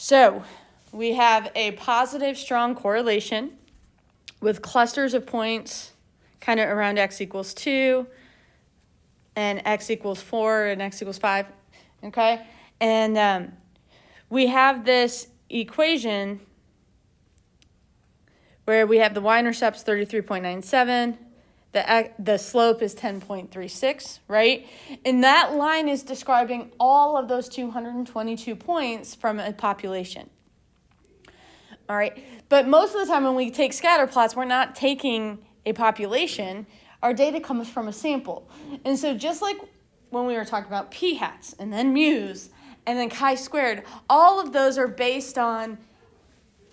So we have a positive strong correlation with clusters of points kind of around x equals 2 and x equals 4 and x equals 5, okay? And we have this equation where we have the y-intercept's 33.97, the slope is 10.36, right? And that line is describing all of those 222 points from a population. All right, but most of the time when we take scatter plots, we're not taking a population. Our data comes from a sample. And so just like when we were talking about p-hats and then mu's and then chi-squared, all of those are based on,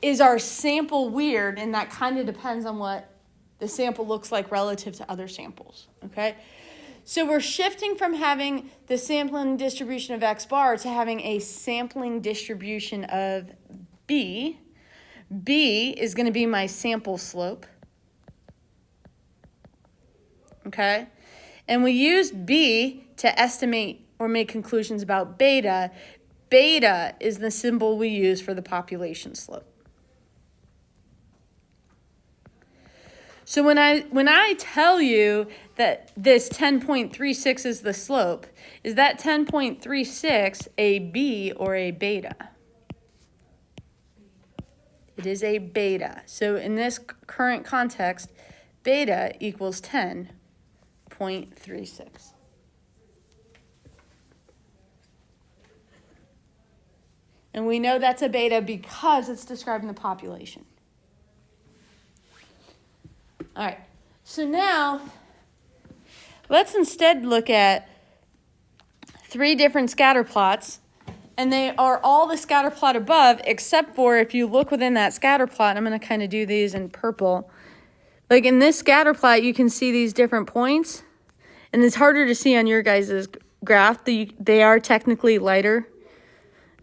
is our sample weird? And that kind of depends on what the sample looks like relative to other samples, okay? So we're shifting from having the sampling distribution of x bar to having a sampling distribution of b. B is going to be my sample slope, okay? And we use B to estimate or make conclusions about beta. Beta is the symbol we use for the population slope. So when I tell you that this 10.36 is the slope, is that 10.36 a B or a beta? It is a beta. So in this current context, beta equals 10.36. And we know that's a beta because it's describing the population. All right, so now let's instead look at 3 different scatter plots, and they are all the scatter plot above, except for if you look within that scatter plot, I'm going to kind of do these in purple. Like in this scatter plot, you can see these different points, and it's harder to see on your guys' graph. They are technically lighter,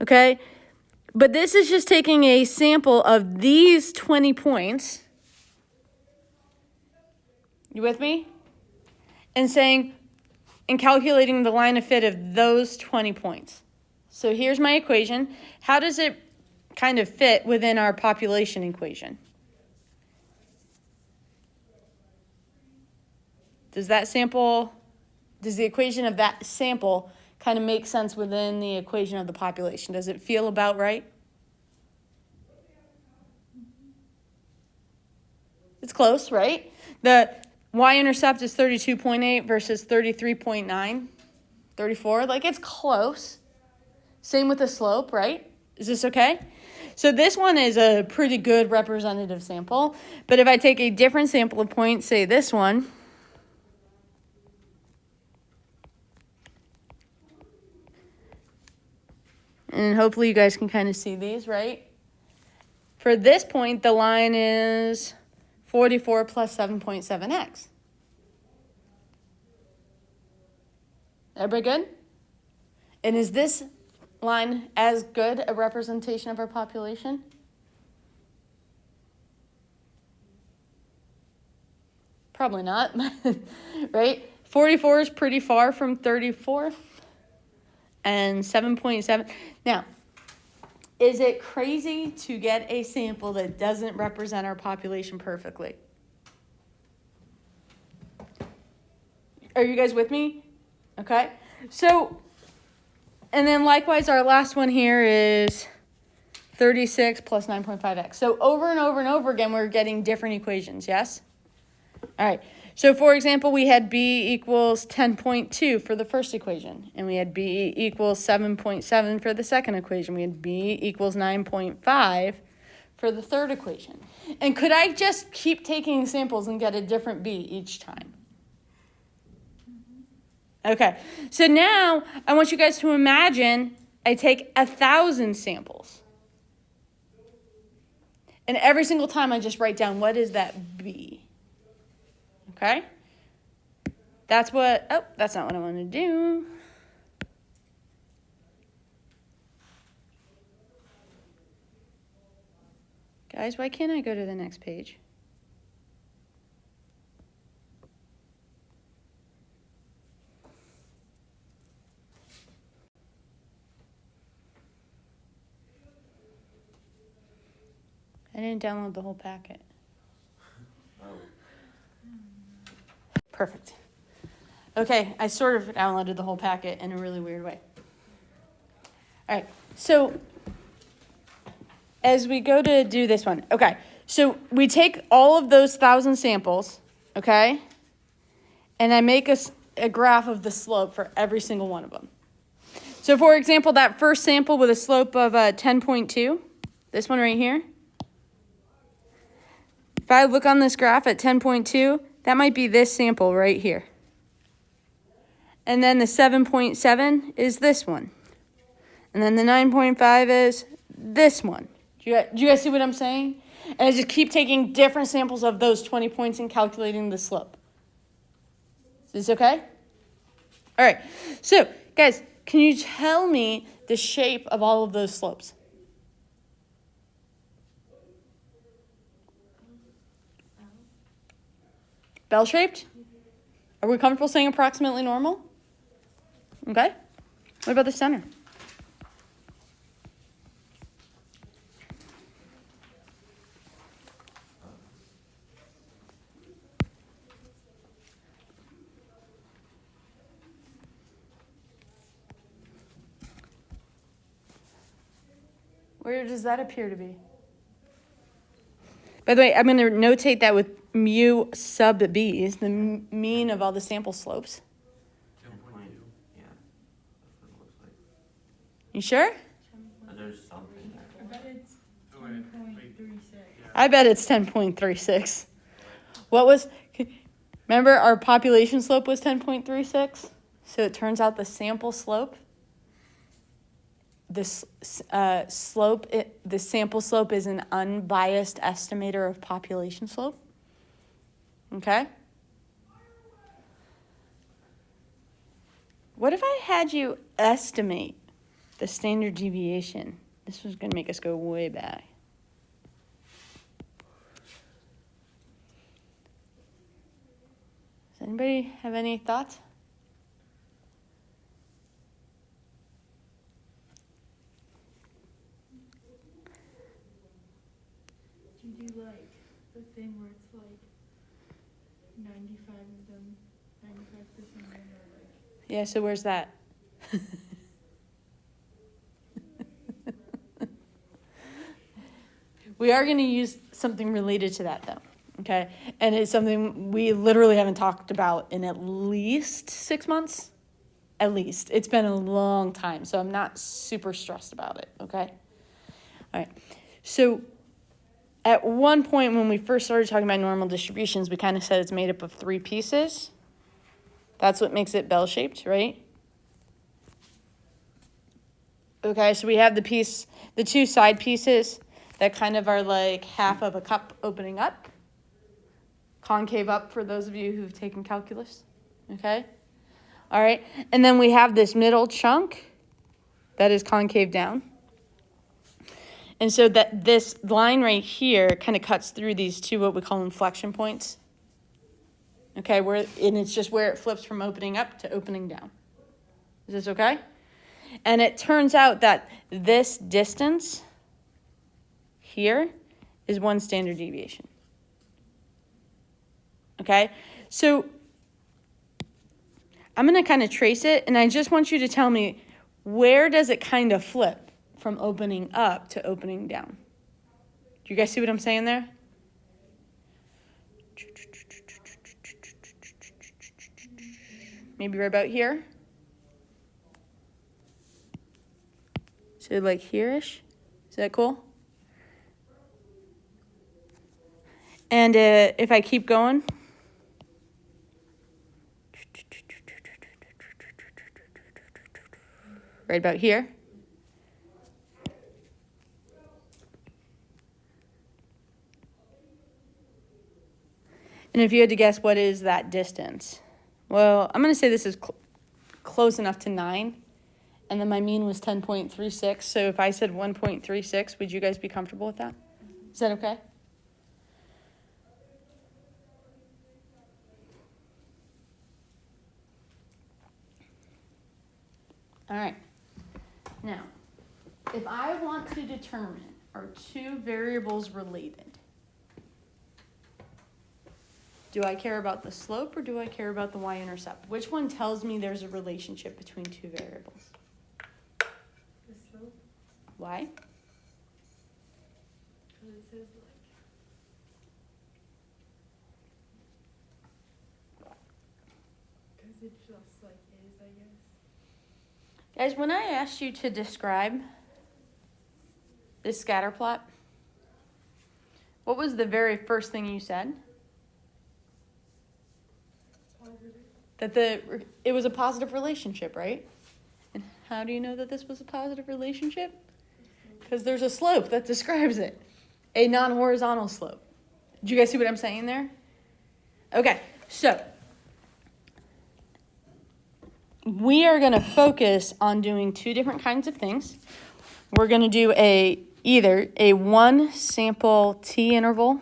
okay? But this is just taking a sample of these 20 points. You with me? And calculating the line of fit of those 20 points. So here's my equation. How does it kind of fit within our population equation? Does the equation of that sample kind of make sense within the equation of the population? Does it feel about right? It's close, right? The y-intercept is 32.8 versus 33.9, 34. Like, it's close. Same with the slope, right? Is this okay? So this one is a pretty good representative sample. But if I take a different sample of points, say this one, and hopefully you guys can kind of see these, right? For this point, the line is 44 plus 7.7x. Everybody good? And is this line as good a representation of our population? Probably not, right? 44 is pretty far from 34 and 7.7. Now, is it crazy to get a sample that doesn't represent our population perfectly? Are you guys with me? Okay. So, and then likewise, our last one here is 36 plus 9.5x. So over and over and over again, we're getting different equations, yes? All right. So for example, we had b equals 10.2 for the first equation, and we had b equals 7.7 for the second equation. We had b equals 9.5 for the third equation. And could I just keep taking samples and get a different b each time? Okay, so now I want you guys to imagine I take 1,000 samples. And every single time I just write down, what is that b? Okay? That's not what I want to do. Guys, why can't I go to the next page? I didn't download the whole packet. Oh. Perfect. Okay, I sort of downloaded the whole packet in a really weird way. All right, so as we go to do this one, okay, so we take all of those 1,000 samples, okay, and I make a graph of the slope for every single one of them. So for example, that first sample with a slope of 10.2, this one right here, if I look on this graph at 10.2, that might be this sample right here. And then the 7.7 is this one. And then the 9.5 is this one. Do you guys see what I'm saying? And I just keep taking different samples of those 20 points and calculating the slope. Is this okay? All right. So, guys, can you tell me the shape of all of those slopes? Bell-shaped? Are we comfortable saying approximately normal? Okay. What about the center? Where does that appear to be? By the way, I'm going to notate that with mu sub b is the mean of all the sample slopes. 10.2. Yeah. That's what it looks like. You sure? There's something there. I bet it's 10.36. I bet it's 10.36. What was, remember our population slope was 10.36? So it turns out the sample slope, the sample slope is an unbiased estimator of population slope. Okay? What if I had you estimate the standard deviation? This was going to make us go way back. Does anybody have any thoughts? Do you do like the thing where it's like 95 of them, 95% of them are like. Yeah, so where's that? We are going to use something related to that, though, okay? And it's something we literally haven't talked about in at least 6 months. At least. It's been a long time, so I'm not super stressed about it, okay? All right. So at one point when we first started talking about normal distributions, we kind of said it's made up of 3 pieces. That's what makes it bell-shaped, right? Okay, so we have the 2 side pieces that kind of are like half of a cup opening up. Concave up for those of you who've taken calculus, okay? All right, and then we have this middle chunk that is concave down. And so that this line right here kind of cuts through these 2 what we call inflection points. Okay, and it's just where it flips from opening up to opening down. Is this okay? And it turns out that this distance here is 1 standard deviation. Okay, so I'm going to kind of trace it, and I just want you to tell me, where does it kind of flip from opening up to opening down? Do you guys see what I'm saying there? Maybe right about here. So like here-ish. Is that cool? And if I keep going, right about here. And if you had to guess, what is that distance? Well, I'm going to say this is close enough to 9. And then my mean was 10.36. So if I said 1.36, would you guys be comfortable with that? Is that okay? All right. Now, if I want to determine are two variables related? Do I care about the slope or do I care about the y-intercept? Which one tells me there's a relationship between two variables? The slope, Why? because it says because it just like is, I guess. Guys, when I asked you to describe this scatter plot, what was the very first thing you said? Positive. That it was a positive relationship, right? And how do you know that this was a positive relationship? Because there's a slope that describes it. A non-horizontal slope. Did you guys see what I'm saying there? Okay, so we are going to focus on doing two different kinds of things. We're going to do either a one sample t interval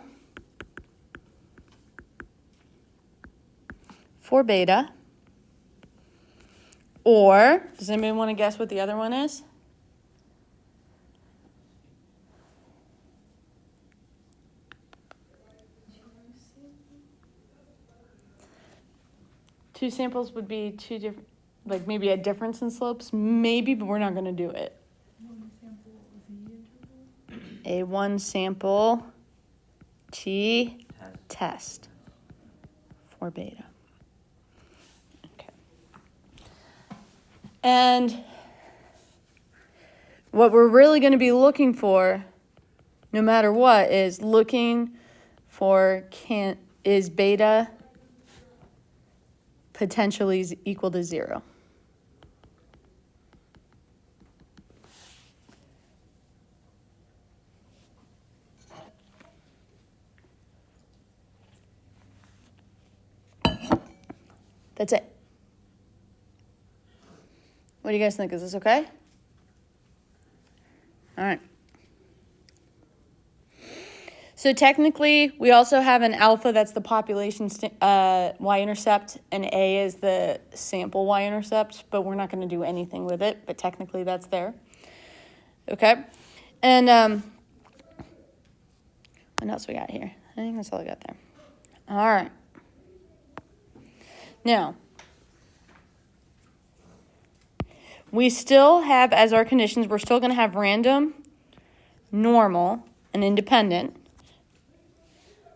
for beta, or does anybody want to guess what the other one is? Two samples would be two different, like maybe a difference in slopes, maybe, but we're not going to do it. One sample z interval. A one sample t test for beta. Okay. And what we're really going to be looking for, no matter what, is looking for is beta potentially is equal to 0. That's it. What do you guys think? Is this okay? All right. So technically, we also have an alpha that's the population y-intercept, and A is the sample y-intercept, but we're not going to do anything with it, but technically that's there. Okay? And what else we got here? I think that's all I got there. All right. Now, we still have, as our conditions, we're still going to have random, normal, and independent.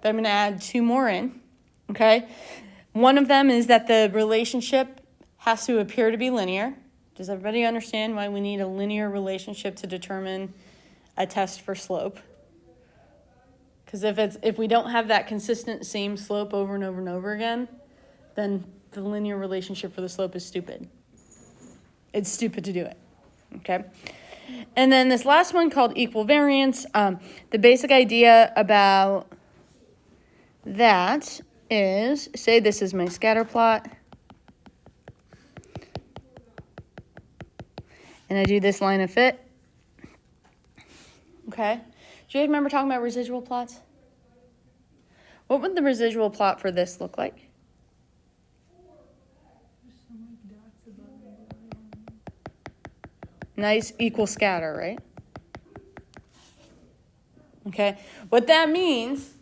But I'm going to add two more in, okay? One of them is that the relationship has to appear to be linear. Does everybody understand why we need a linear relationship to determine a test for slope? Because if we don't have that consistent same slope over and over and over again, then the linear relationship for the slope is stupid. It's stupid to do it, okay? And then this last one called equal variance, the basic idea about that is, say this is my scatter plot, and I do this line of fit, okay? Do you guys remember talking about residual plots? What would the residual plot for this look like? There's some like dots above it. Nice equal scatter, right? Okay, what that means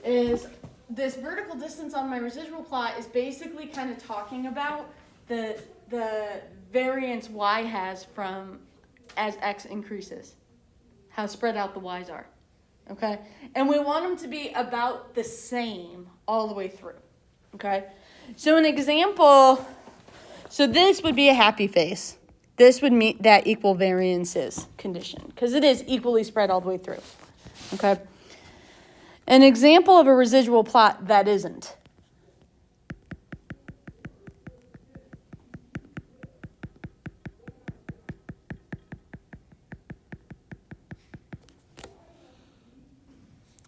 is this vertical distance on my residual plot is basically kind of talking about the variance y has from as x increases, how spread out the y's are, okay? And we want them to be about the same all the way through, okay? So an example, so this would be a happy face. This would meet that equal variances condition because it is equally spread all the way through, okay? An example of a residual plot that isn't.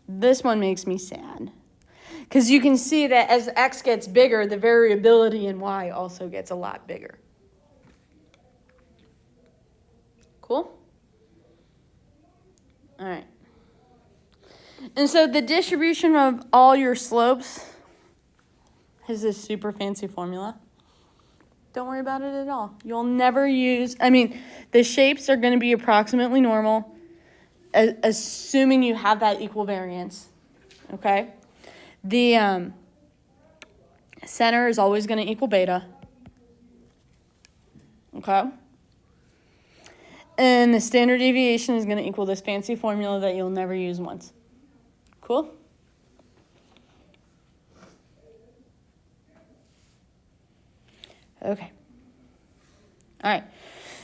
This one makes me sad because you can see that as x gets bigger, the variability in y also gets a lot bigger. Cool? All right. And so the distribution of all your slopes is this super fancy formula. Don't worry about it at all. You'll never use, the shapes are going to be approximately normal. assuming you have that equal variance, okay? The center is always going to equal beta, okay? And the standard deviation is going to equal this fancy formula that you'll never use once. Cool? Okay. All right.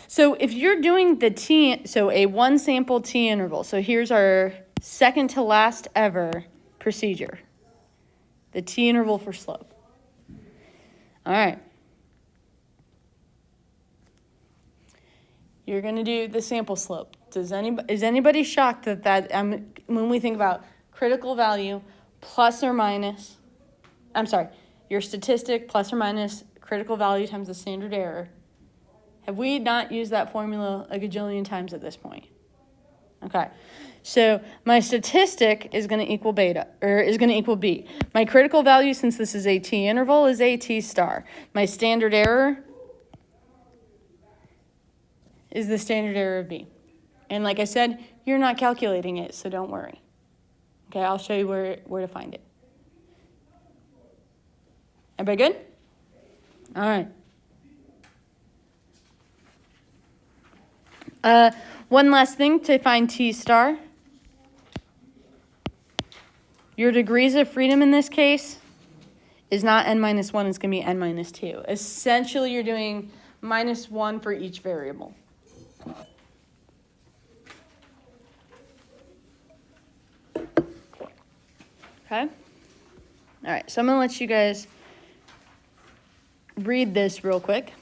So if you're doing the a one sample T interval, so here's our second to last ever procedure, the T interval for slope. All right. You're going to do the sample slope. Is anybody shocked that when we think about critical value plus or minus, your statistic plus or minus critical value times the standard error, have we not used that formula a gajillion times at this point? Okay. So my statistic is going to equal beta, or is going to equal B. My critical value, since this is a T interval, is a T star. My standard error is the standard error of B. And like I said, you're not calculating it, so don't worry. Okay, I'll show you where to find it. Everybody good? All right. One last thing to find T star. Your degrees of freedom in this case is not n minus 1, it's going to be n minus 2. Essentially, you're doing minus 1 for each variable. Okay? All right, so I'm going to let you guys read this real quick.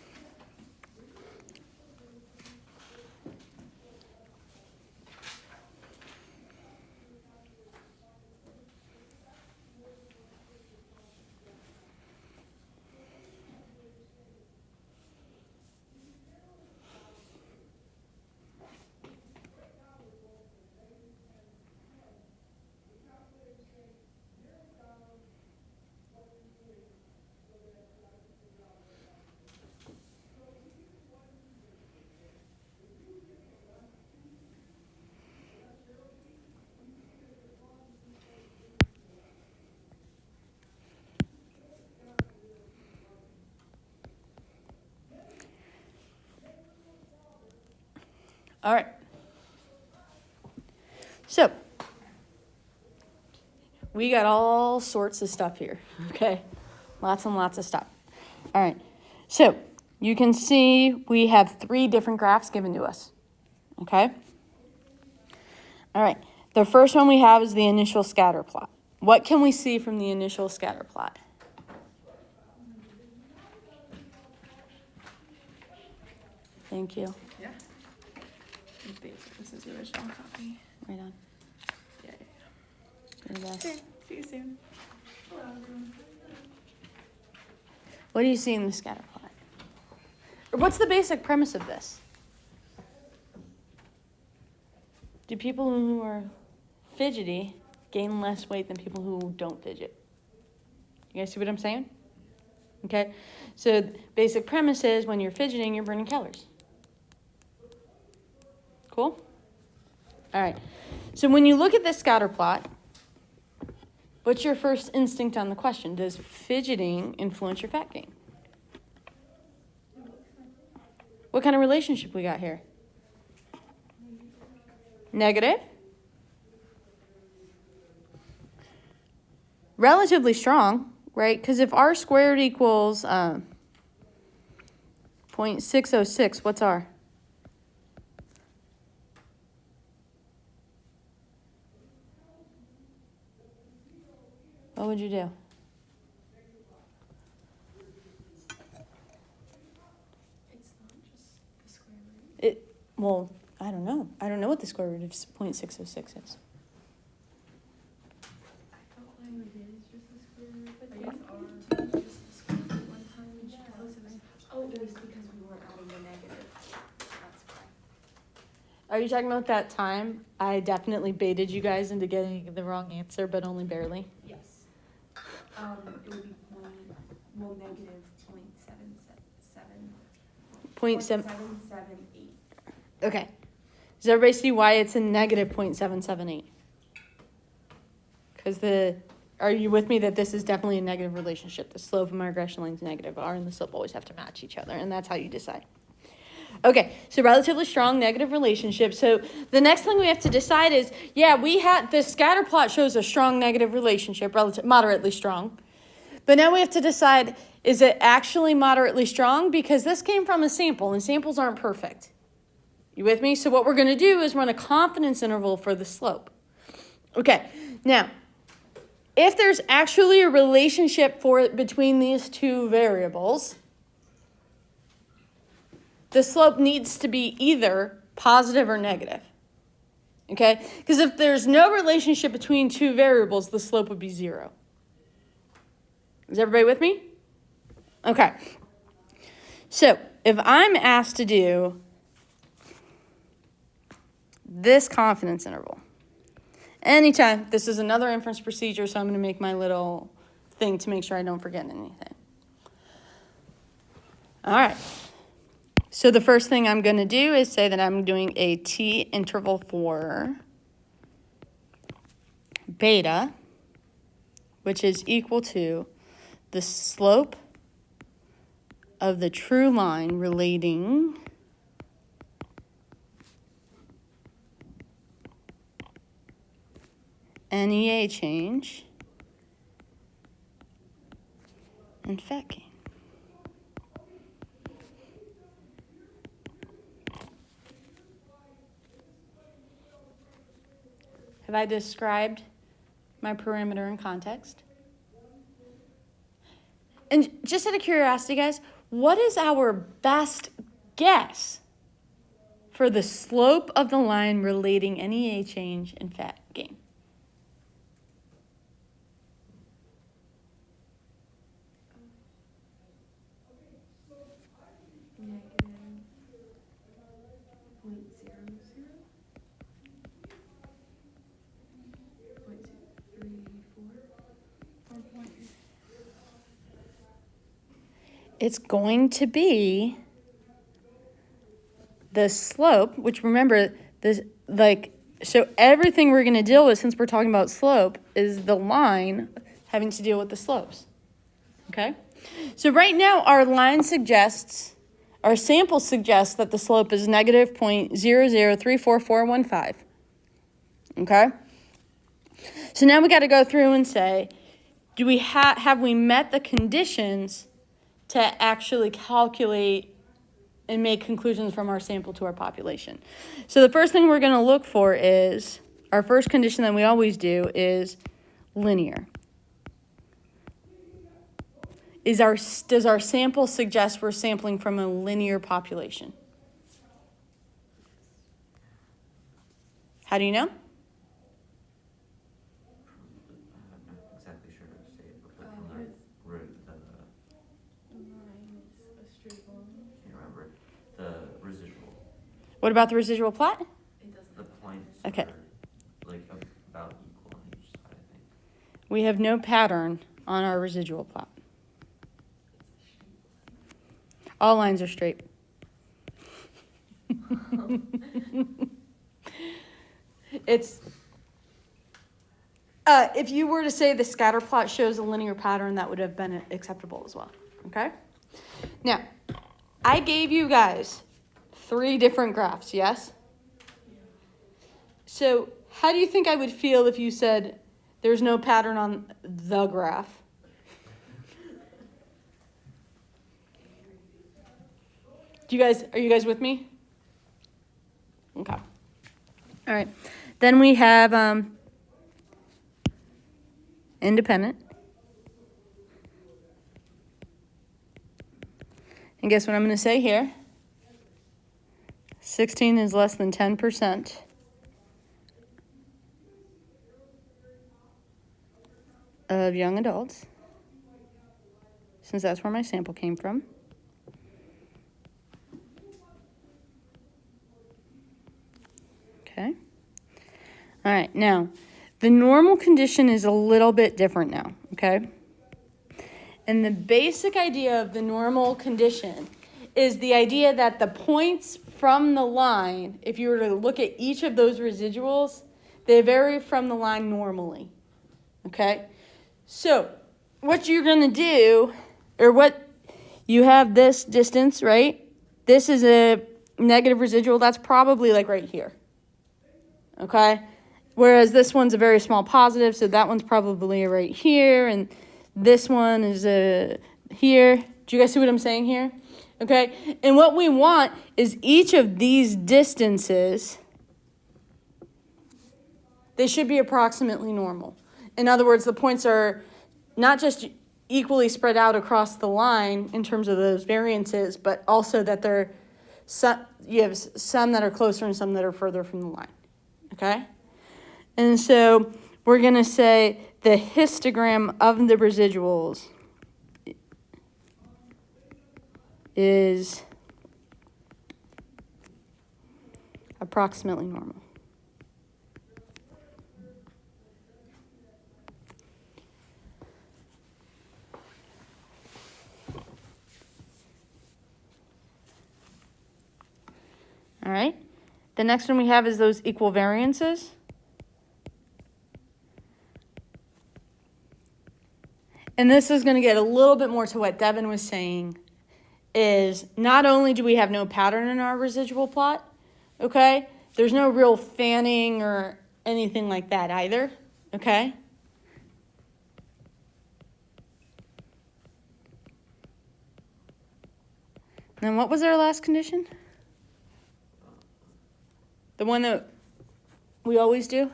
All right. So, we got all sorts of stuff here, okay? Lots and lots of stuff. All right. So, you can see we have 3 different graphs given to us, okay? All right. The first one we have is the initial scatter plot. What can we see from the initial scatter plot? Thank you. Yeah. This is the original copy. Right on. Yeah. You're the best. Okay. See you soon. Hello, everyone. What do you see in the scatter plot? Or what's the basic premise of this? Do people who are fidgety gain less weight than people who don't fidget? You guys see what I'm saying? Okay, so basic premise is when you're fidgeting, you're burning calories. Cool? All right, so when you look at this scatter plot, what's your first instinct on the question? Does fidgeting influence your fat gain? What kind of relationship we got here? Negative. Relatively strong, right? Because if r squared equals 0.606, what's r? What would you do? It's not just the square root. Well, I don't know. I don't know what the square root of 0.606 is. I thought language is just the square root, but I guess r just the square root one time each time. Oh, it was because we weren't adding the negative. That's why. Are you talking about that time? I definitely baited you guys into getting the wrong answer, but only barely. Yes. It would be negative 0.778. Okay. Does everybody see why it's a negative 0.778? Because are you with me that this is definitely a negative relationship? The slope of my regression line is negative. R and the slope always have to match each other, and that's how you decide. Okay, so relatively strong negative relationship. So the next thing we have to decide is, yeah, the scatter plot shows a strong negative relationship, moderately strong. But now we have to decide, is it actually moderately strong? Because this came from a sample, and samples aren't perfect. You with me? So what we're going to do is run a confidence interval for the slope. Okay, now, if there's actually a relationship between these two variables, the slope needs to be either positive or negative. Okay? Because if there's no relationship between two variables, the slope would be 0. Is everybody with me? Okay. So, if I'm asked to do this confidence interval, anytime, this is another inference procedure, so I'm going to make my little thing to make sure I don't forget anything. All right. So the first thing I'm going to do is say that I'm doing a t interval for beta, which is equal to the slope of the true line relating NEA change and fat gain. Have I described my parameter in context? And just out of curiosity, guys, what is our best guess for the slope of the line relating NEA change and fat gain? It's going to be the slope, which remember, so everything we're going to deal with, since we're talking about slope, is the line having to deal with the slopes. Okay? So right now, our sample suggests that the slope is negative 0.0034415. Okay? So now we got to go through and say, have we met the conditions to actually calculate and make conclusions from our sample to our population? So the first thing we're going to look for is, our first condition that we always do is linear. Does our sample suggest we're sampling from a linear population? How do you know? I'm not exactly sure how to say it, but from the can't remember the residual. What about the residual plot? The points Okay. are like about equal on each side, I think. We have no pattern on our residual plot. All lines are straight. It's if you were to say the scatter plot shows a linear pattern, that would have been acceptable as well. Okay? Now, I gave you guys 3 different graphs, yes? So, how do you think I would feel if you said there's no pattern on the graph? Are you guys with me? Okay. All right. Then we have independent. And guess what I'm going to say here? 16 is less than 10% of young adults, since that's where my sample came from. Okay. All right. Now, the normal condition is a little bit different now, okay? And the basic idea of the normal condition is the idea that the points from the line, if you were to look at each of those residuals, they vary from the line normally. Okay? So, what you're going to do, or what you have this distance, right? This is a negative residual. That's probably like right here. Okay? Whereas this one's a very small positive, so that one's probably right here, and this one is here. Do you guys see what I'm saying here? Okay? And what we want is each of these distances, they should be approximately normal. In other words, the points are not just equally spread out across the line in terms of those variances, but also that you have some that are closer and some that are further from the line. Okay? And so we're going to say the histogram of the residuals is approximately normal. All right. The next one we have is those equal variances. And this is going to get a little bit more to what Devin was saying, is not only do we have no pattern in our residual plot, okay? There's no real fanning or anything like that either, okay? Then what was our last condition? The one that we always do?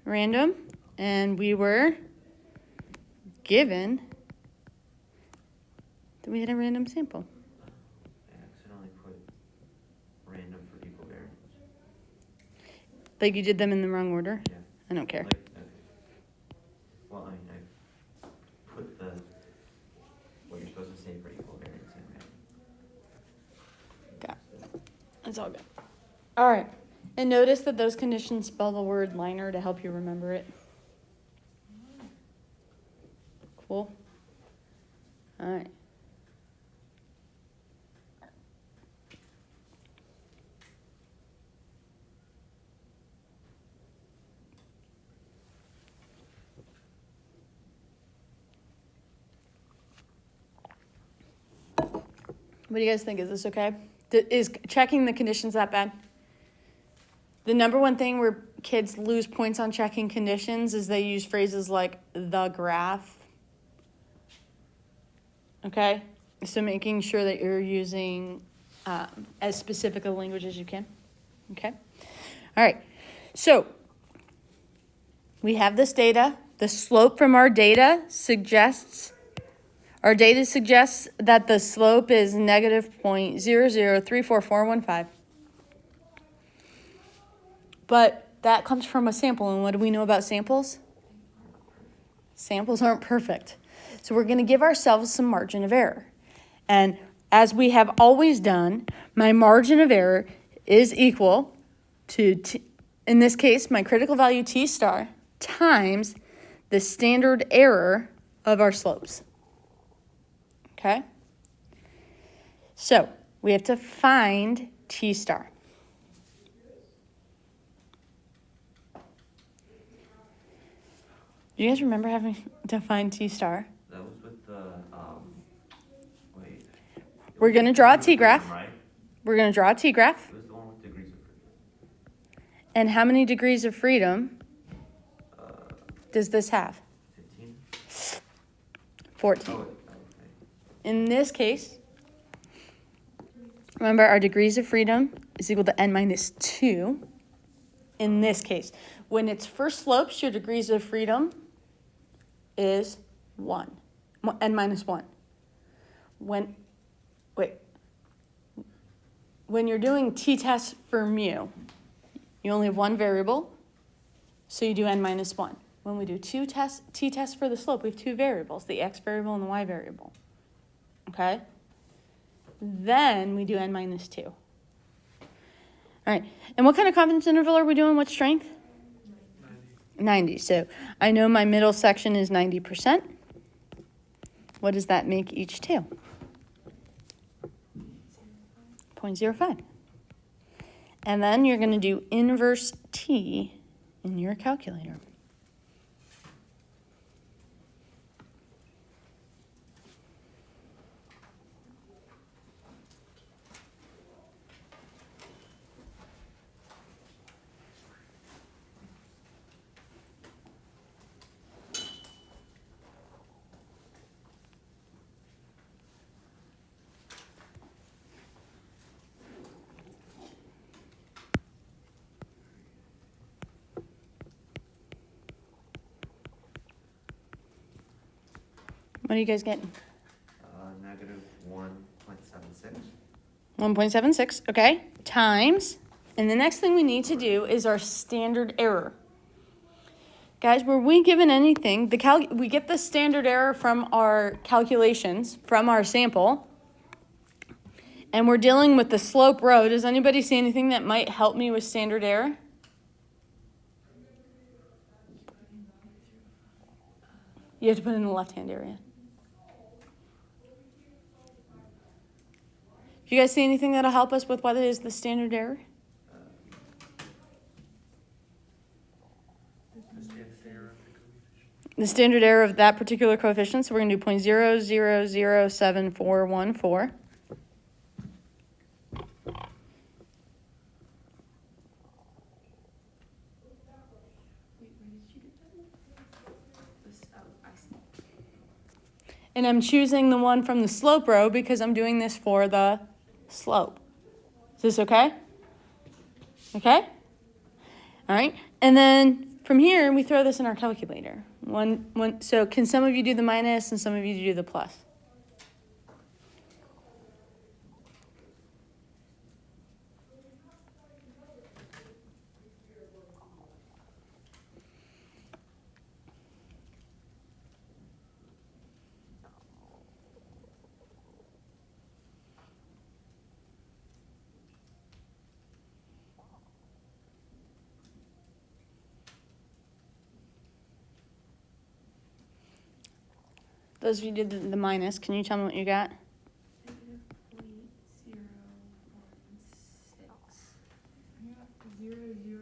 Random. And we were given that we had a random sample. I accidentally put random for equal variance. Like you did them in the wrong order? Yeah. I don't care. Well, I mean, I put what you're supposed to say for equal variance in random. Got it. That's all good. All right. And notice that those conditions spell the word liner to help you remember it. Cool. All right. What do you guys think? Is this okay? Is checking the conditions that bad? The number one thing where kids lose points on checking conditions is they use phrases like the graph. Okay? So making sure that you're using as specific a language as you can. Okay? All right. So we have this data. The slope from our data suggests that the slope is negative 0.0034415. But that comes from a sample, and what do we know about samples? Samples aren't perfect. So we're going to give ourselves some margin of error. And as we have always done, my margin of error is equal to, in this case, my critical value t star times the standard error of our slopes. Okay? So we have to find t star. Do you guys remember having to find t star? That was with the, wait. We're going to draw a t-graph. Right? We're going to draw a t-graph. It was the one with degrees of freedom. And how many degrees of freedom does this have? 15? 14. Oh, okay. In this case, remember our degrees of freedom is equal to n minus 2. In this case, when it's first slopes, your degrees of freedom is 1, n minus 1. When you're doing t-tests for mu, you only have one variable, so you do n minus 1. When we do t-tests for the slope, we have two variables, the x variable and the y variable. Okay? Then we do n minus 2. All right. And what kind of confidence interval are we doing? What strength? 90. So I know my middle section is 90%. What does that make each tail? 0.05. And then you're going to do inverse t in your calculator. What are you guys getting? Negative 1.76. 1.76, okay, times. And the next thing we need to do is our standard error. Guys, were we given anything? We get the standard error from our calculations, from our sample. And we're dealing with the slope row. Does anybody see anything that might help me with standard error? You have to put it in the left-hand area. Do you guys see anything that'll help us with what is the standard error? The standard error of that particular coefficient. So we're going to do 0.000714. And I'm choosing the one from the slope row because I'm doing this for the slope. Is this okay? Okay? All right. And then from here, we throw this in our calculator. So can some of you do the minus and some of you do the plus? Those of you did the minus, can you tell me what you got? Negative 0.016. I got 0, 0,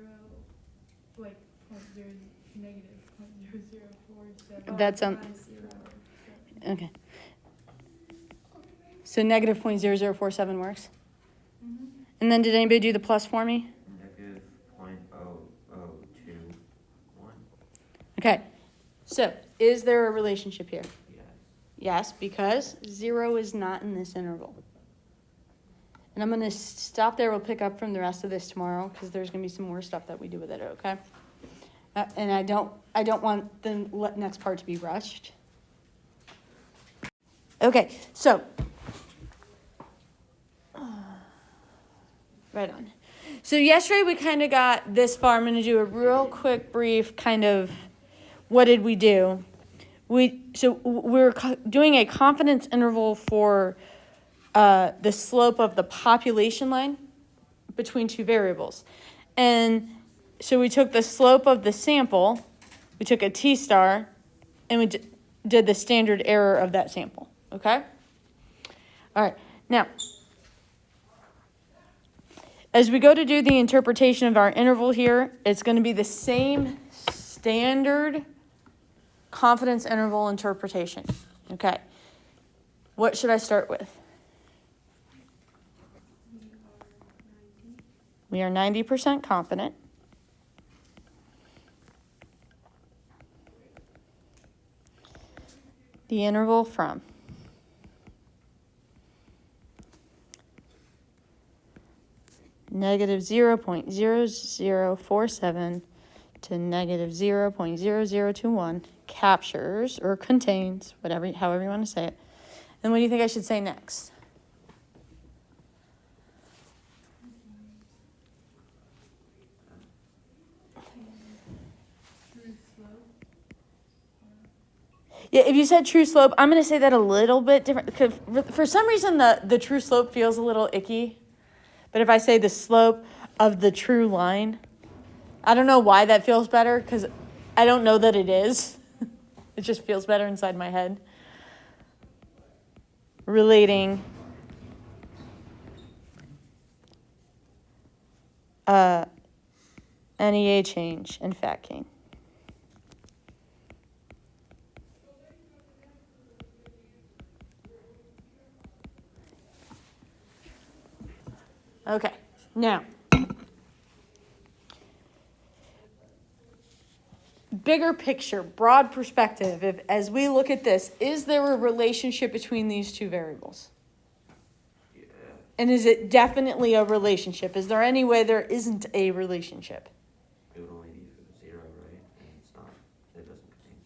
like negative 0.0047. That's okay. So negative 0.0047 works. Mm-hmm. And then did anybody do the plus for me? Negative 0.0021. Okay. So is there a relationship here? Yes. Yes, because 0 is not in this interval. And I'm going to stop there. We'll pick up from the rest of this tomorrow because there's going to be some more stuff that we do with it, okay? And I don't want the next part to be rushed. Okay, so right on. So yesterday we kind of got this far. I'm going to do a real quick, brief kind of what did we do. We're doing a confidence interval for the slope of the population line between two variables. And so we took the slope of the sample, we took a t-star, and we did the standard error of that sample, okay? All right, now, as we go to do the interpretation of our interval here, it's going to be the same standard confidence interval interpretation, okay? What should I start with? We are 90% confident. The interval from negative 0.0047 to negative 0.0021 captures or contains, however you want to say it. And what do you think I should say next? Yeah, if you said true slope, I'm going to say that a little bit different. Because for some reason, the true slope feels a little icky. But if I say the slope of the true line, I don't know why that feels better, because I don't know that it is. It just feels better inside my head. Relating NEA change and fat gain. Okay, now, bigger picture, broad perspective, as we look at this, is there a relationship between these two variables? Yeah. And is it definitely a relationship? Is there any way there isn't a relationship? It would only be zero, right? And it's not. It doesn't contain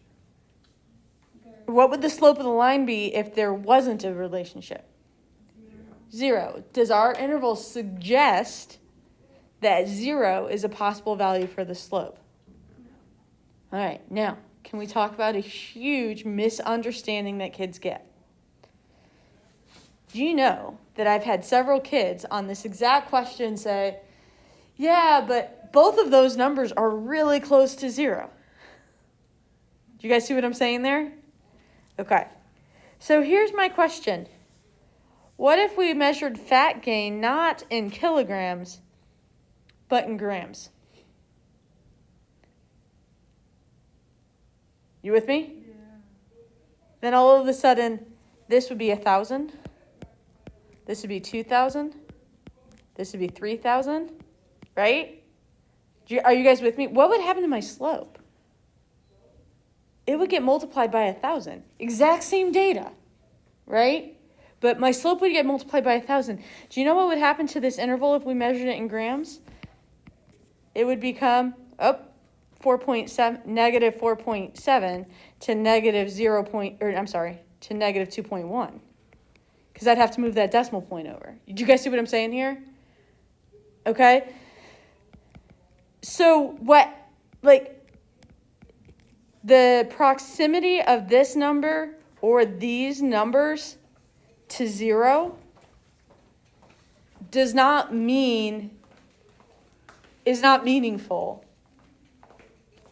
zero. What would the slope of the line be if there wasn't a relationship? Zero. Does our interval suggest that 0 is a possible value for the slope? All right, now, can we talk about a huge misunderstanding that kids get? Do you know that I've had several kids on this exact question say, yeah, but both of those numbers are really close to 0. Do you guys see what I'm saying there? Okay. So here's my question. What if we measured fat gain not in kilograms, but in grams? You with me? Yeah. Then all of a sudden, this would be 1,000. This would be 2,000. This would be 3,000, right? Are you guys with me? What would happen to my slope? It would get multiplied by 1,000. Exact same data, right? But my slope would get multiplied by 1,000. Do you know what would happen to this interval if we measured it in grams? It would become, negative 4.7 to negative to negative 2.1. Because I'd have to move that decimal point over. Do you guys see what I'm saying here? Okay? So the proximity of this number or these numbers to 0 is not meaningful.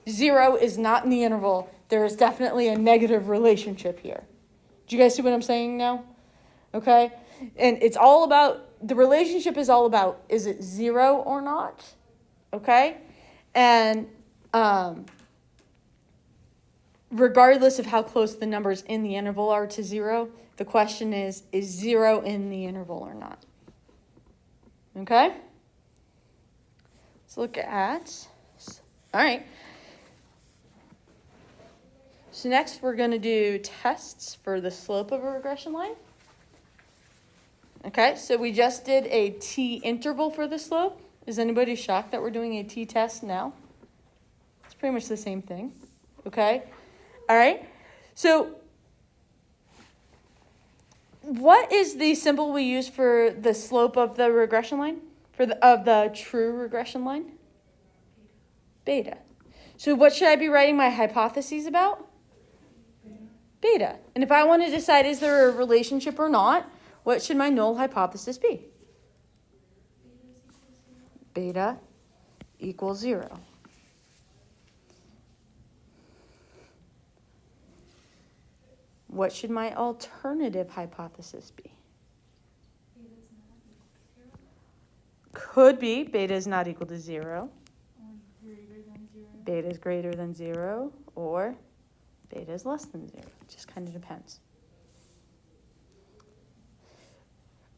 0 is not in the interval. There is definitely a negative relationship here. Do you guys see what I'm saying now? Okay? And it's all about, the relationship is all about, is it 0 or not? Okay? And regardless of how close the numbers in the interval are to 0, the question is 0 in the interval or not? Okay? Let's look at, all right. So next we're going to do tests for the slope of a regression line. Okay, so we just did a t-interval for the slope. Is anybody shocked that we're doing a t-test now? It's pretty much the same thing. Okay? All right. So what is the symbol we use for the slope of the regression line? Of the true regression line? Beta. So what should I be writing my hypotheses about? Beta. And if I want to decide is there a relationship or not, what should my null hypothesis be? Beta equals 0. What should my alternative hypothesis be? Could be beta is not equal to 0. Beta is greater than 0, or beta is less than 0. It just kind of depends.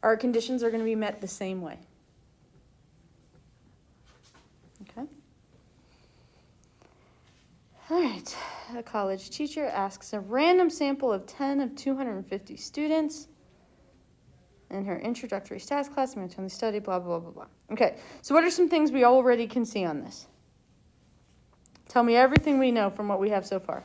Our conditions are going to be met the same way. Okay? All right. A college teacher asks a random sample of 10 of 250 students in her introductory stats class, maintain the study, blah, blah, blah, blah. Okay, so what are some things we already can see on this? Tell me everything we know from what we have so far.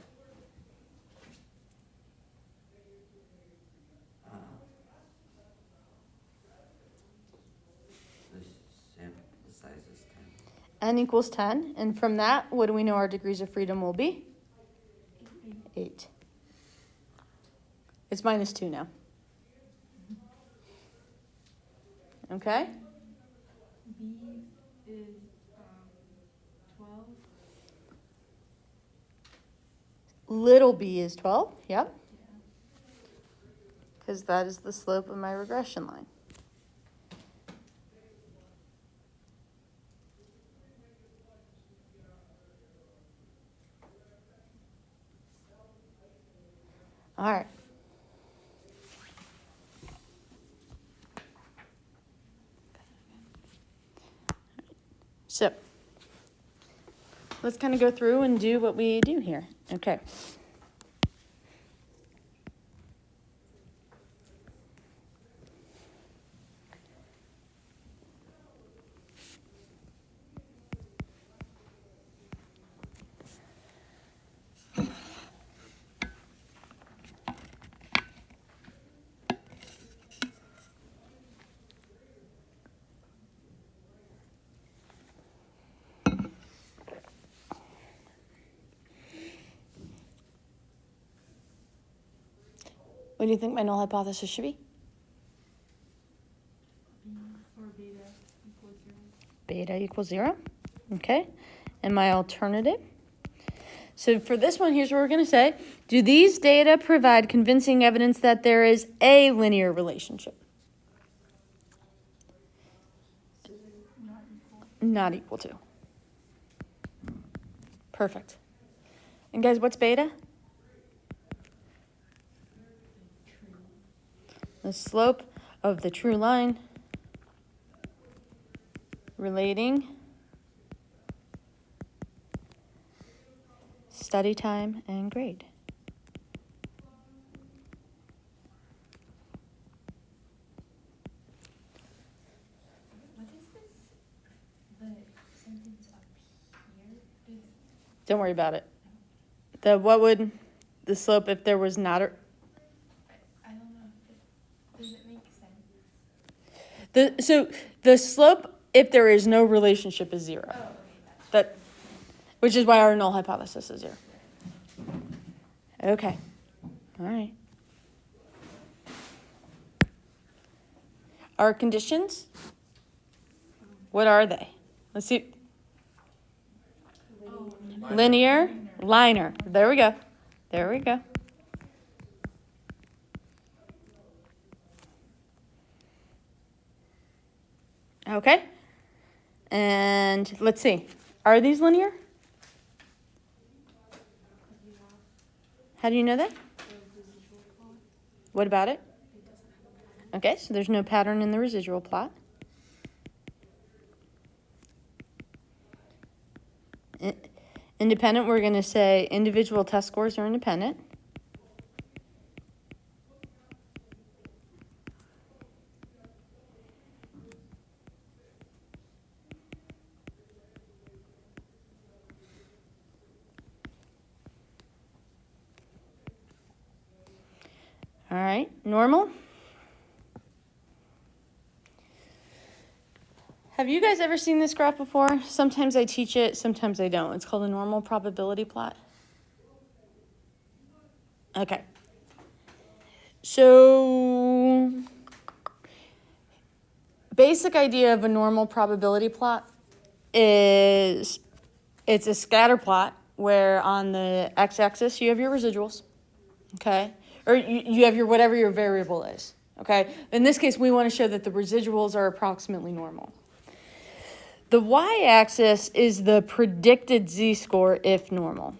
The size is 10. N equals 10, and from that, what do we know our degrees of freedom will be? 8. It's minus 2 now. Okay? B is 12. Little b is 12, yep. Because that is the slope of my regression line. All right. So let's kind of go through and do what we do here. Okay. What do you think my null hypothesis should be? Or beta equals 0. Beta equals 0. Okay. And my alternative? So for this one, here's what we're going to say. Do these data provide convincing evidence that there is a linear relationship? Not equal. Not equal to. Perfect. And guys, what's beta? The slope of the true line relating study time and grade. What is this? The sentence up here? Don't worry about it. What would the slope if there was not a... I don't know. Does it make sense? So the slope, if there is no relationship, is 0. Oh, okay. That, which is why our null hypothesis is 0. Okay. All right. Our conditions, what are they? Let's see. Oh, Linear, liner. There we go. There we go. Okay. And let's see. Are these linear? How do you know that? What about it? Okay, so there's no pattern in the residual plot. Independent, we're going to say individual test scores are independent. All right, normal. Have you guys ever seen this graph before? Sometimes I teach it, sometimes I don't. It's called a normal probability plot. Okay. So, basic idea of a normal probability plot is it's a scatter plot where on the x-axis you have your residuals, okay? Or you have your whatever your variable is, okay? In this case, we want to show that the residuals are approximately normal. The y-axis is the predicted z-score if normal.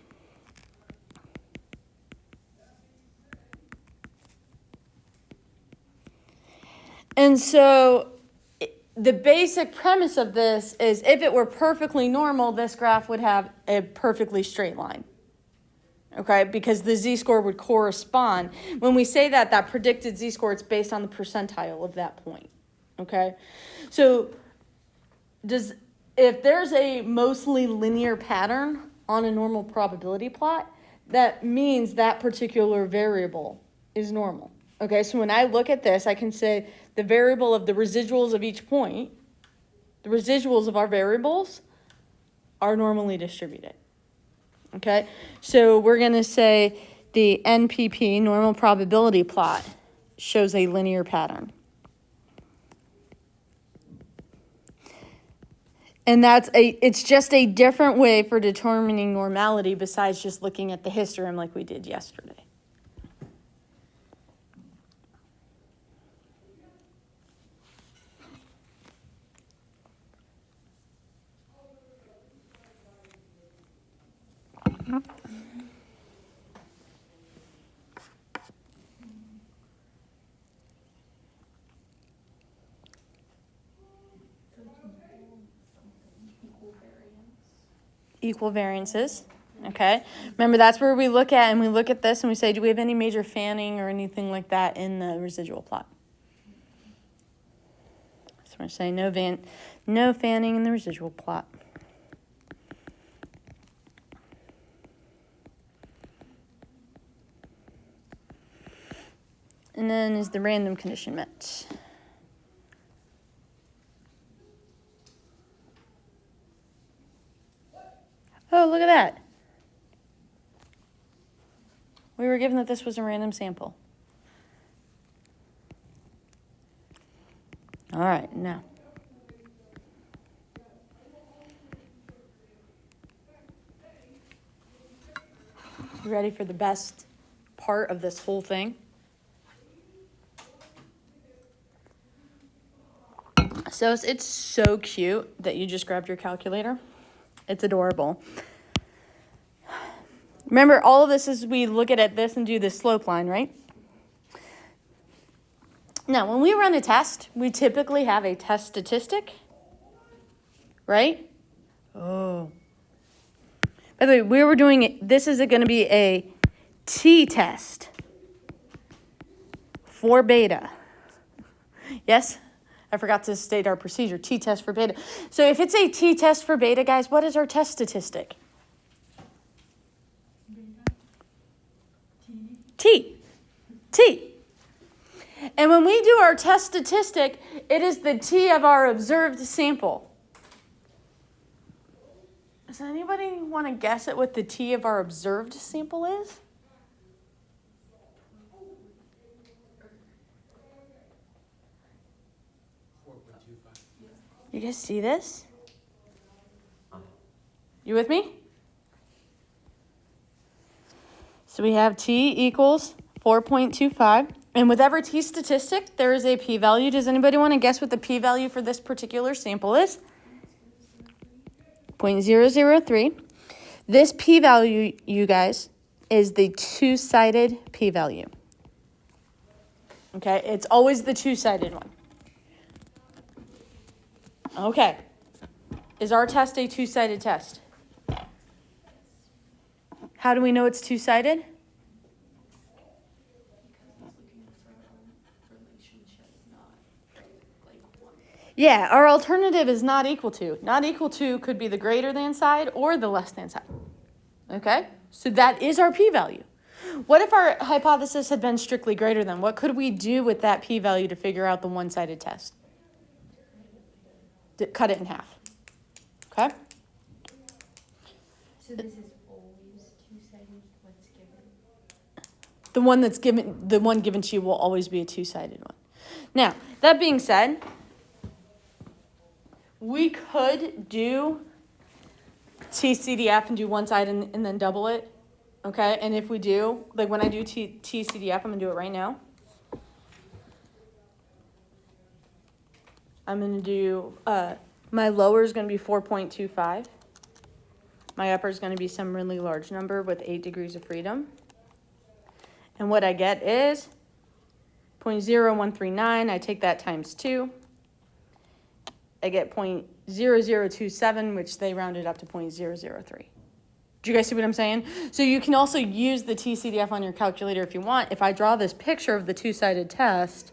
And so the basic premise of this is if it were perfectly normal, this graph would have a perfectly straight line. Okay, because the z-score would correspond. When we say that, that predicted z-score, it's based on the percentile of that point. Okay, so if there's a mostly linear pattern on a normal probability plot, that means that particular variable is normal. Okay, so when I look at this, I can say the variable of the residuals of each point, the residuals of our variables are normally distributed. Okay, so we're going to say the NPP, normal probability plot, shows a linear pattern. And it's just a different way for determining normality besides just looking at the histogram like we did yesterday. equal variances. Okay, remember that's where we look at, and we look at this and we say, do we have any major fanning or anything like that in the residual plot? So we're saying no fanning in the residual plot. And then is the random condition met? Oh, look at that. We were given that this was a random sample. All right, now. You ready for the best part of this whole thing? So it's so cute that you just grabbed your calculator. It's adorable. Remember, all of this is we look at this and do this slope line, right? Now, when we run a test, we typically have a test statistic, right? Oh. By the way, we were doing it, this is going to be a t-test for beta. Yes? I forgot to state our procedure, t-test for beta. So if it's a t-test for beta, guys, what is our test statistic? T. And when we do our test statistic, it is the t of our observed sample. Does anybody want to guess at what the t of our observed sample is? You guys see this? You with me? So we have t equals 4.25. And with every t statistic, there is a p-value. Does anybody want to guess what the p-value for this particular sample is? 0.003. This p-value, you guys, is the two-sided p-value. Okay, it's always the two-sided one. Okay, is our test a two-sided test? How do we know it's two-sided? Yeah, our alternative is not equal to. Not equal to could be the greater than side or the less than side. Okay, so that is our p-value. What if our hypothesis had been strictly greater than? What could we do with that p-value to figure out the one-sided test? Cut it in half. Okay? So this is always two-sided, what's given? The one given to you will always be a two-sided one. Now, that being said, we could do TCDF and do one side and then double it, okay? And if we do, like when I do TCDF, I'm going to do it right now. I'm going to do, my lower is going to be 4.25. My upper is going to be some really large number with 8 degrees of freedom. And what I get is 0.0139. I take that times 2. I get 0.0027, which they rounded up to 0.003. Do you guys see what I'm saying? So you can also use the TCDF on your calculator if you want. If I draw this picture of the two-sided test,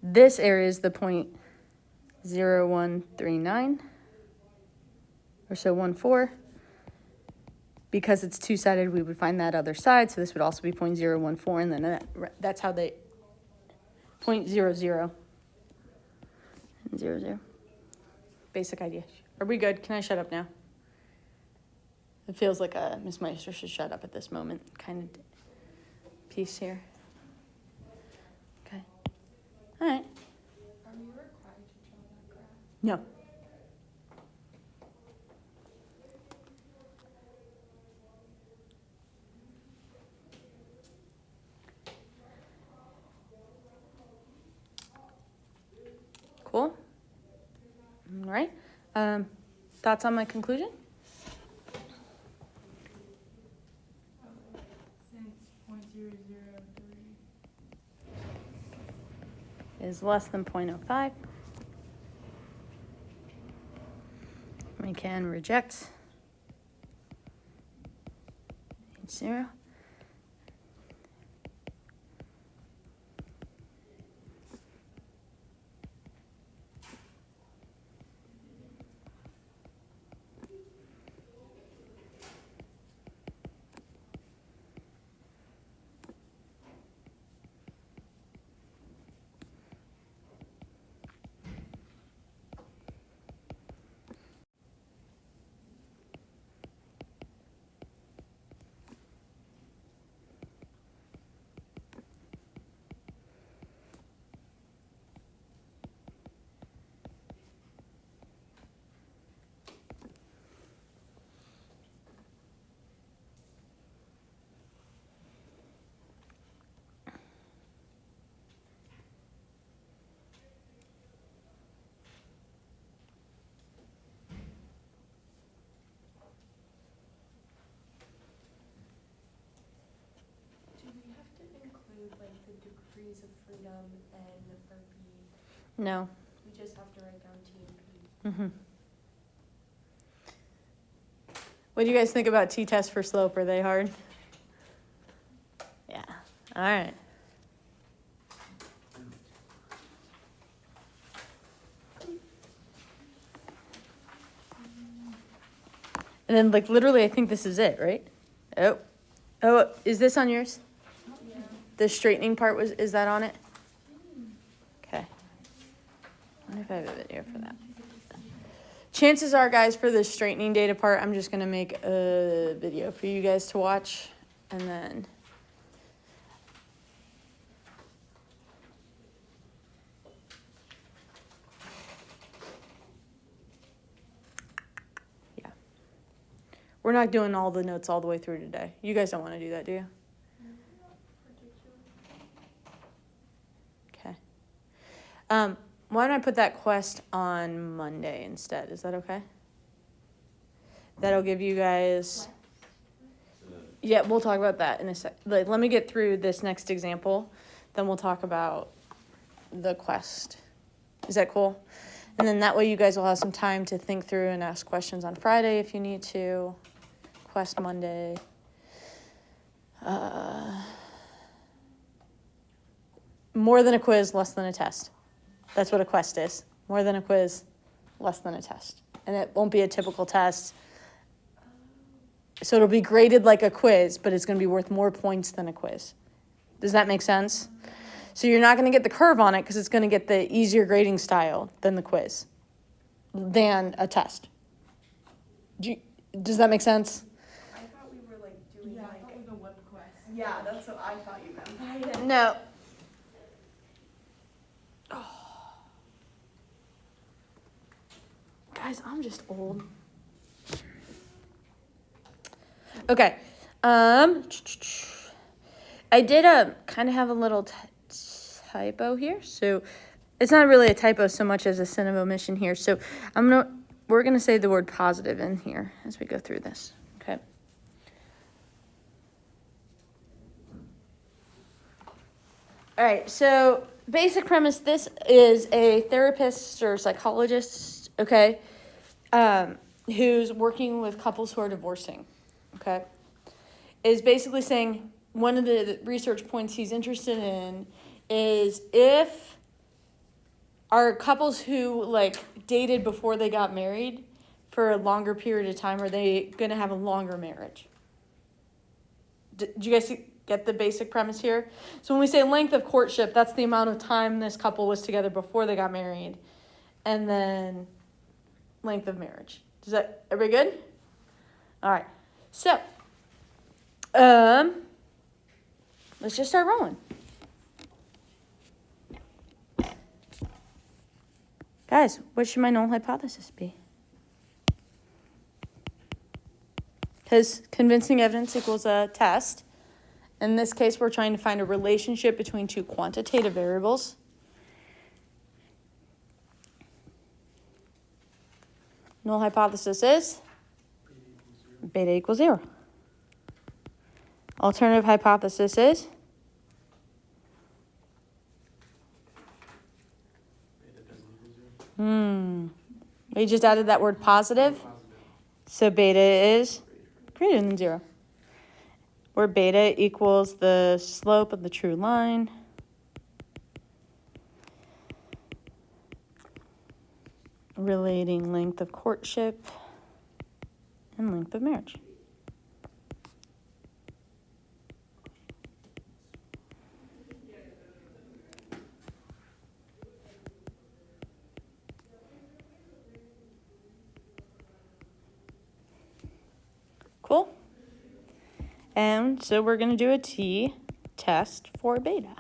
this area is the 0.0139, or so 14. Because it's two-sided, we would find that other side, so this would also be 0.014, and then that's how they, 0.00. 00. Basic idea. Are we good? Can I shut up now? It feels like Miss Meister should shut up at this moment, kind of piece here. Okay. All right. Are we required to draw that graph? No. Cool. All right. Thoughts on my conclusion? Since 0.003 is less than 0.05. We can reject H0. Do we have to include like the degrees of freedom and for B? No. We just have to write down T and P. Mm-hmm. What do you guys think about t-tests for slope? Are they hard? Yeah. All right. And then, like, literally, I think this is it, right? Oh, is this on yours? Yeah. The straightening part is that on it? Okay. I wonder if I have a video for that. Chances are, guys, for the straightening data part, I'm just gonna make a video for you guys to watch, and then. Yeah. We're not doing all the notes all the way through today. You guys don't want to do that, do you? Okay. Why don't I put that quest on Monday instead? Is that okay? That'll give you guys. Yeah, we'll talk about that in a sec. Like, let me get through this next example, then we'll talk about the quest. Is that cool? And then that way you guys will have some time to think through and ask questions on Friday if you need to. Quest Monday. More than a quiz, less than a test. That's what a quest is. More than a quiz, less than a test. And it won't be a typical test. So it'll be graded like a quiz, but it's going to be worth more points than a quiz. Does that make sense? So you're not going to get the curve on it because it's going to get the easier grading style than the quiz, than a test. Does that make sense? I thought we were like doing Yeah, I like. thought like a web quest. Yeah, that's what I thought you meant. No. Guys, I'm just old. Okay. I did kind of have a little typo here. So it's not really a typo so much as a sin of omission here. So we're gonna say the word positive in here as we go through this. Okay. All right, so basic premise, this is a therapist or psychologist, okay, who's working with couples who are divorcing, okay, is basically saying one of the research points he's interested in is if are couples who, like, dated before they got married for a longer period of time, are they going to have a longer marriage? Did you guys get the basic premise here? So when we say length of courtship, that's the amount of time this couple was together before they got married. And then length of marriage. Everybody good? All right. So, let's just start rolling. Guys, what should my null hypothesis be? Because convincing evidence equals a test. In this case, we're trying to find a relationship between two quantitative variables. Null hypothesis is beta equals 0. Alternative hypothesis is We just added that word positive. So beta is greater than 0. Where beta equals the slope of the true line. Relating length of courtship and length of marriage. Cool. And so we're going to do a t-test for beta.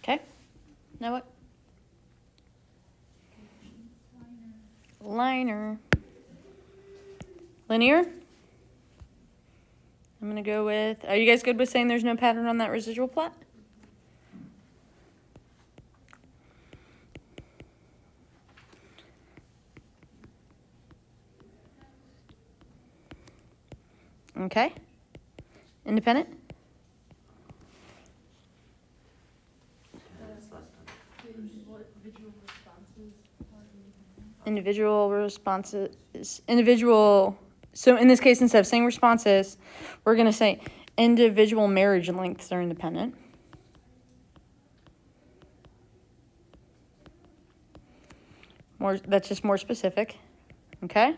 Okay. Now what? Liner. Linear. I'm going to go with, are you guys good with saying there's no pattern on that residual plot? Okay. Independent? It's less than. Individual responses. Individual. So in this case, instead of saying responses, we're going to say individual marriage lengths are independent. That's just more specific. Okay?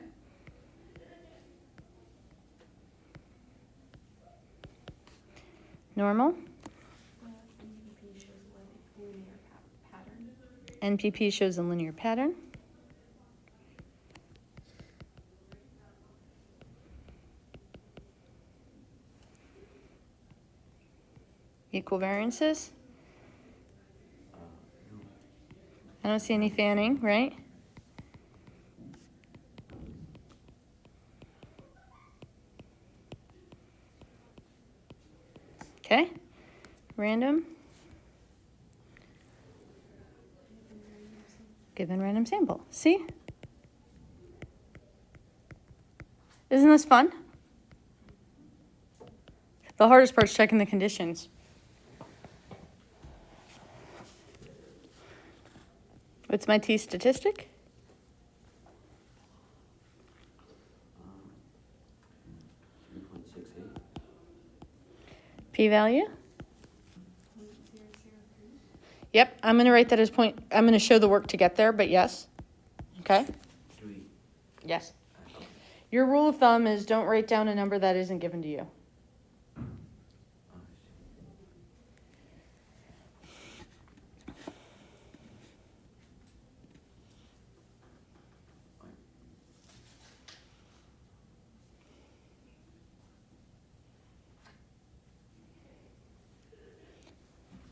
Normal. NPP shows a linear pattern. Equal variances. No. I don't see any fanning, right? Okay. Random. Given random sample. See? Isn't this fun? The hardest part's checking the conditions. What's my t statistic? 3.68. P-value? Yep, I'm going to write that as point. I'm going to show the work to get there, but yes. Okay? Do we? Yes. Okay. Your rule of thumb is don't write down a number that isn't given to you. Oh, I see.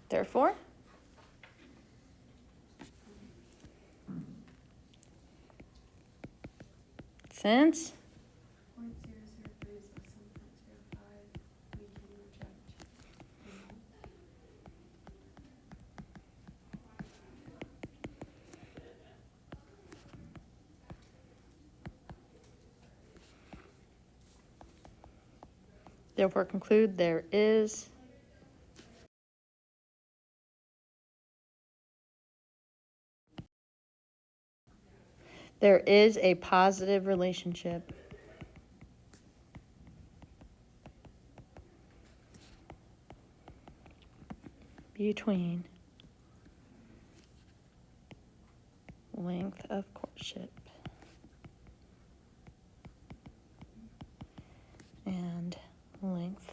Therefore, since 0.003 is less than 0.05, we can reject. therefore conclude there is a positive relationship between length of courtship and length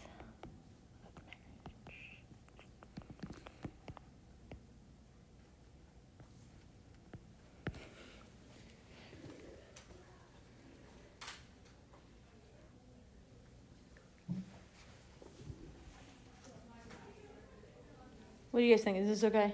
of marriage. What do you guys think? Is this okay?